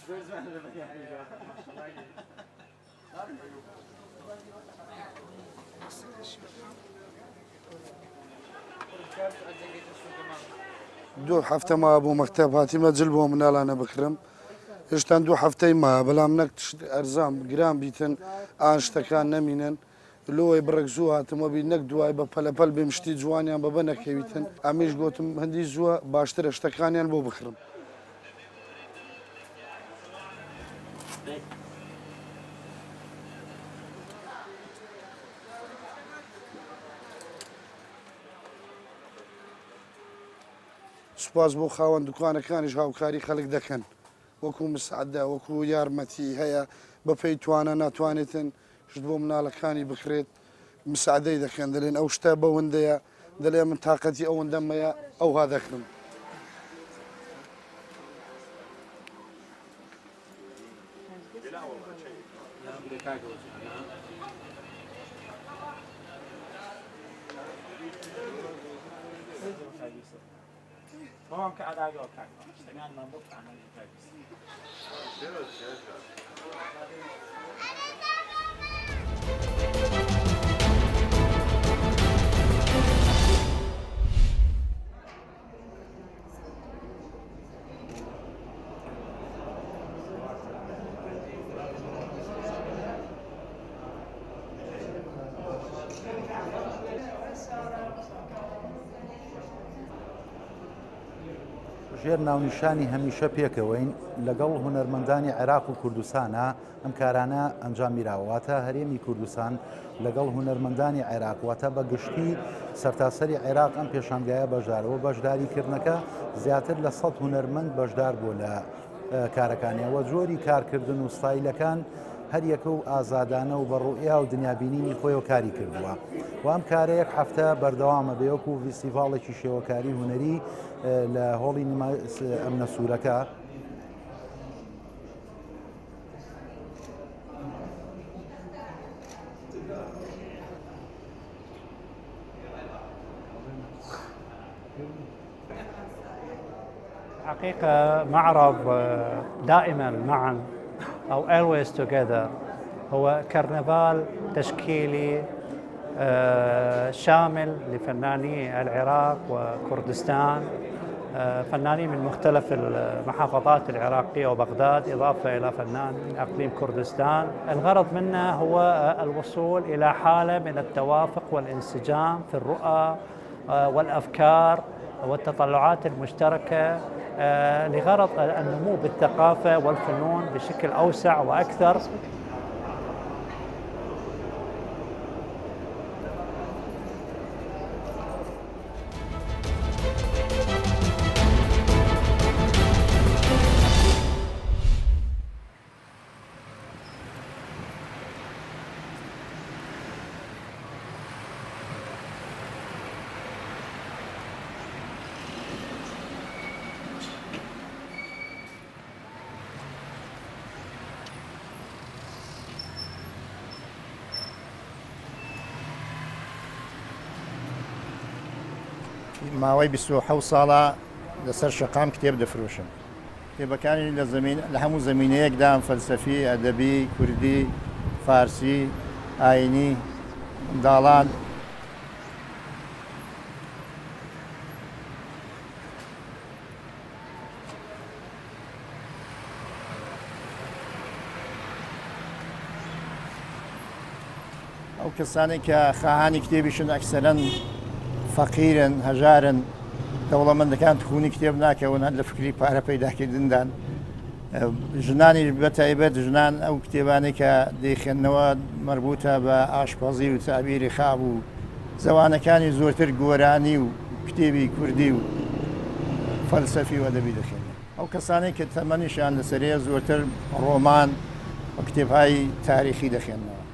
دوو هەفتەما بۆ مەکتەب هاتیمە جل بۆ مناڵانە بکڕم هێشتا دوو هەفتەی ما بەڵام نەک ئەرزام گران بیتن ئان شتەکان نەمینن لۆی بڕێک زوو هاتمە بی نەک دوای بە پەلەپەل بێ مشتی جوانیان بەبە نەکەویتن ئەمیش گوتم هەندی زووە باشترە شتەکانیان بۆ بخڕم. سوپاس بۆ خاوەن دوکانەکانیش هاوکاری خەڵک دەکەن وەکو مسعەدە وەکو یارمەتی هەیە بەپێی توانە ناتوانێتن شت بۆ مناڵەکانی بکرێت مسعەدەی دەکەن دەڵێن ئەو شتە بەوەندەیە دەڵێ من تااقەتی ئەوەندەمەیە ئەوها دەکڕم. Tamam ki adayı o kalk. İşte ben bu kanalda kalk. ژێر ناونیشانی هەمیشە پێکەوەین لەگەڵ هونەرمەندانی عێراق و کوردستانە ئەم کارانە ئەنجامیراوەتە هەرێمی کوردستان لەگەڵ هونەرمەندانی عێراقواتە بە گشتی سەرتاسەری عێراق ئەم پێشانگایە بەشدارەوە بەشداریکردنەکە زیاتر لە 100 هونەرمەند بەشدار بوو لە کارەکانیەوە جۆری کارکردن و ستایلەکان هەر یەکە و ئازادانە و بەڕوئیا و دنیابینینی خۆیەوە کاری کردووە و ئەم کارەیەک هەفتە بەردەوامە بەیەک و فیستیڤاڵێکی شێوەکاری هونەری لە هۆڵی ئەمنە سوورەکە حقيقة معرض دائما معا أو always together هو كرنفال تشكيلي شامل لفناني العراق وكردستان فنانين من مختلف المحافظات العراقية وبغداد إضافة إلى فنان من أقليم كردستان. الغرض منه هو الوصول إلى حالة من التوافق والانسجام في الرؤى والأفكار والتطلعات المشتركة لغرض النمو بالثقافة والفنون بشكل أوسع وأكثر. ماوەی 27 ساڵە لەسەر شەقام کتێب دەفرۆشم. کتێبەکانی لە هەموو زەمینەیەکدام فەلسەفی، ئەدەبی، کوردی، فارسی، ئاینی، منداڵان. ئەو کەسانی کە خاهانی کتێبیشن ئەکسەرەن فەقیرن هەژارن دەوڵەمەندەکان تخونی کتێب ناکەون هەر لە فکری پارە پەیداکردندان ژنانی بەتایبەت ژنان ئەو کتێبانی کە دەیخێننەوە مربوطە بە ئاشپەزی و تابیری خواب و زەوانەکانی زۆرتر گۆرانی و کتێبی کوردی و فەلسەفی و ئەدەبی دەخێنن. ئەو کەسانی کە تەمەنیشیان لەسەرەیە زۆرتر ڕۆمان و کتێبهای تاریخی دەخێننەوە.